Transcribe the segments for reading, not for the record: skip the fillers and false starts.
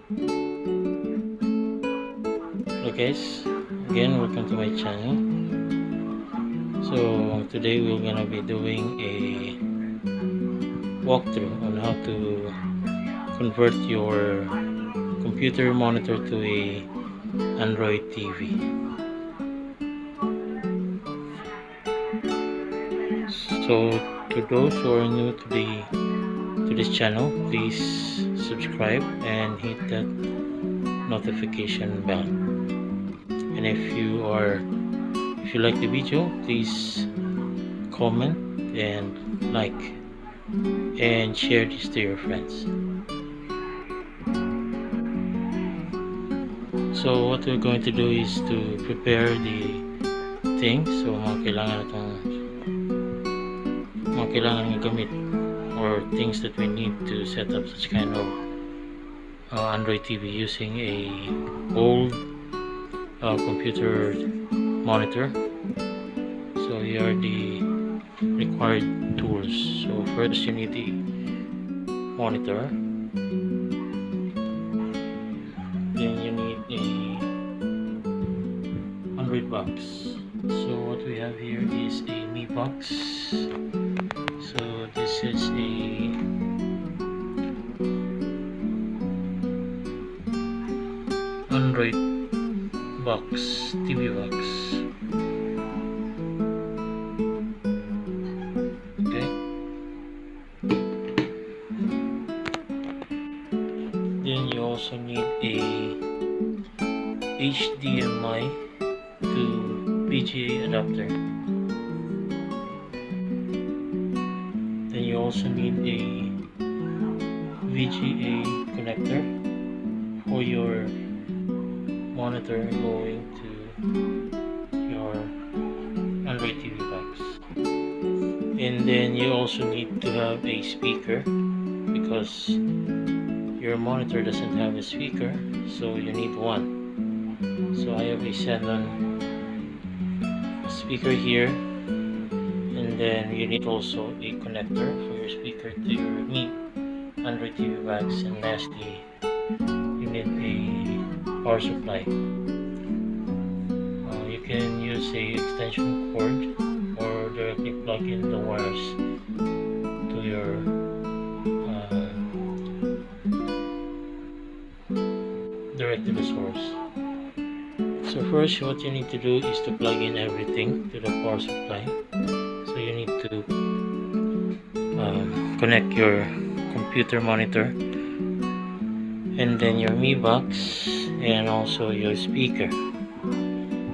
Hello guys, again welcome to my channel. So today we're gonna be doing a walkthrough on how to convert your computer monitor to a Android TV. So to those who are new to this channel, please subscribe and hit that notification bell. And if you like the video, please comment and like and share this to your friends. So what we're going to do is to prepare the thing. So mga kailangan ng gamit or things that we need to set up such kind of Android TV using a old computer monitor. So here are the required tools. So first you need the monitor, then you need a Android box. So what we have here is a Mi box. So this is a Android box, TV box. Okay. Then you also need a HDMI to VGA adapter. Then you also need a VGA connector for your monitor going to your Android TV box. And then you also need to have a speaker because your monitor doesn't have a speaker, so you need one. So I have a 7 speaker here, and then you need also a connector for your speaker to your Mi Android TV box, and lastly you need a power supply. You can use a extension cord or directly plug in the wires to your direct to the source. So first what you need to do is to plug in everything to the power supply. So you need to connect your computer monitor and then your Mi box and also your speaker.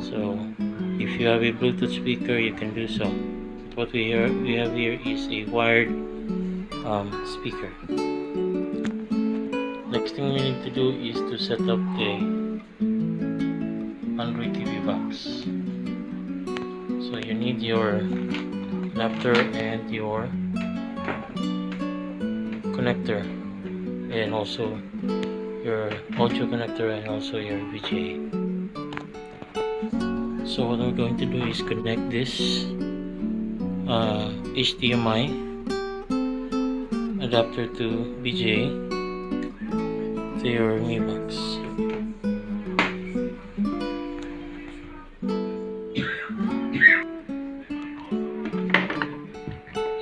So if you have a Bluetooth speaker, you can do so. What we have here is a wired speaker. Next thing we need to do is to set up the Android TV box. So you need your adapter and your connector, and also your audio connector and also your VGA. So what we're going to do is connect this HDMI adapter to VGA to your Mi box.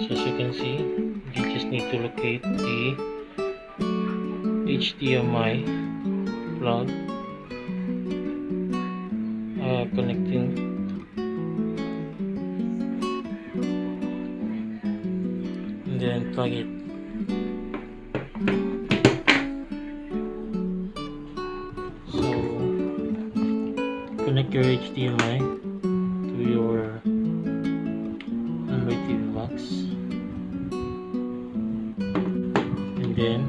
So as you can see, you just need to locate the HDMI plug connecting and then plug it. So connect your HDMI to your Android TV box, and then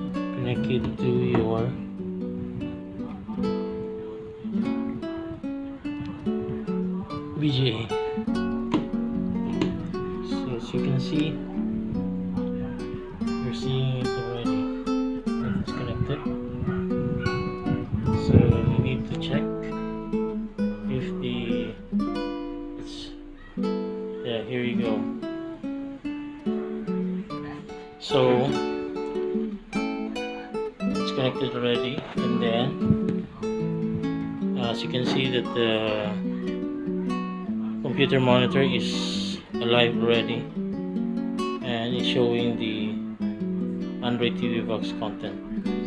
connect it to your VGA. So as you can see, you're seeing it already. It's connected. So you need to check if here you go. So it's connected already, and then as you can see that the computer monitor is alive already, and it's showing the Android TV box content.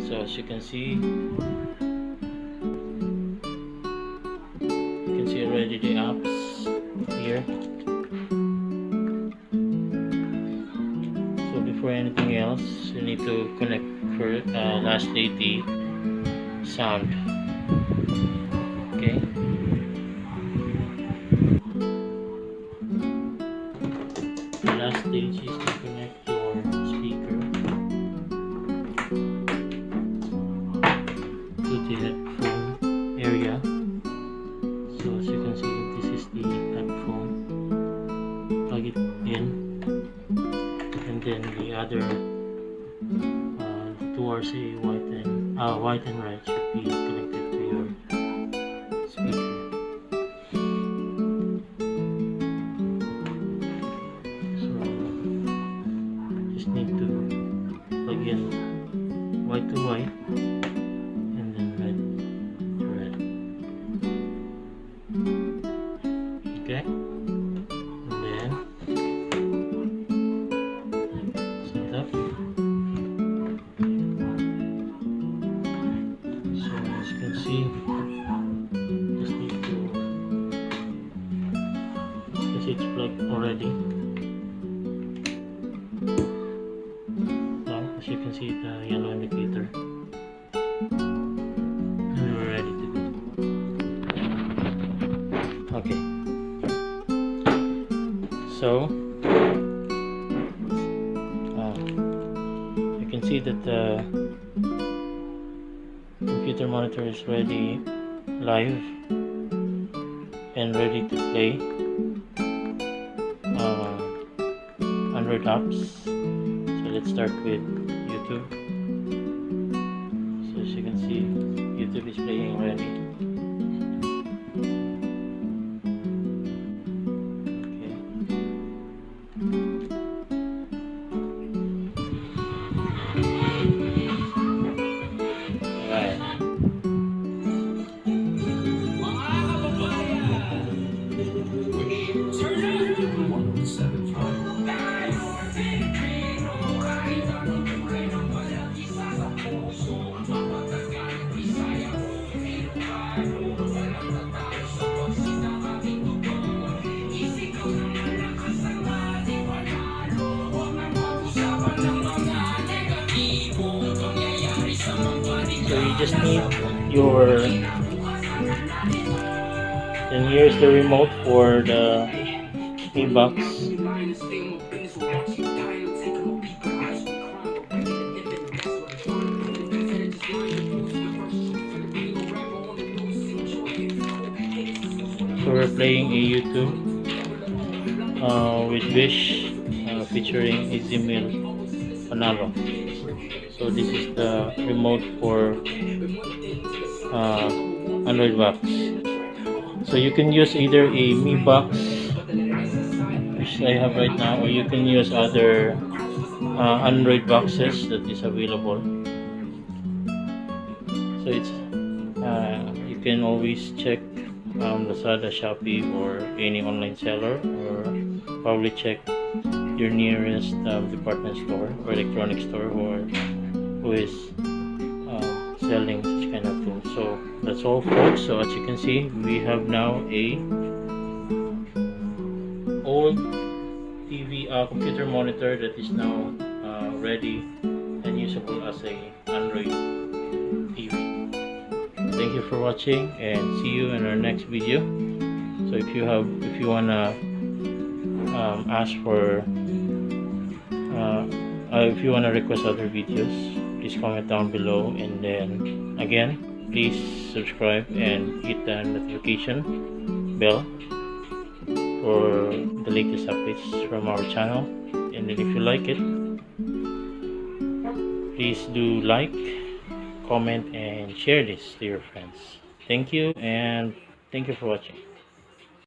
So as you can see already the apps here. So before anything else, you need to connect first, lastly the sound. Okay. The last stage is to connect your speaker to the headphone area. So as you can see, this is the headphone. Plug it in, and then the other towards a white and red should be connected to your speaker. So just need to plug in white to white, and then red to red. Okay, and then set up. So as you can see, just need to, because it's plugged already. Now as you can see the yellow indicator, and we're ready to go. Okay, so you can see that the computer monitor is ready, live, and ready to play Android apps. So let's start with YouTube. So as you can see, YouTube is playing already. So you just need your, and here's the remote for the Mi box. So we're playing a YouTube with Wish featuring Izimil Panalo. So this is the remote for Android box. So you can use either a Mi box, which I have right now, or you can use other Android boxes that is available. So it's you can always check Lazada, Shopee, or any online seller, or probably check your nearest department store or electronic store who is selling such kind of tools. So that's all, folks. So as you can see, we have now a old TV computer monitor that is now ready and usable as a Android TV. Thank you for watching, and see you in our next video. So if you wanna ask for if you wanna request other videos, please comment down below, and then again, please subscribe and hit the notification bell for the latest updates from our channel. And then if you like it, please do like, comment, and share this to your friends. Thank you, and thank you for watching.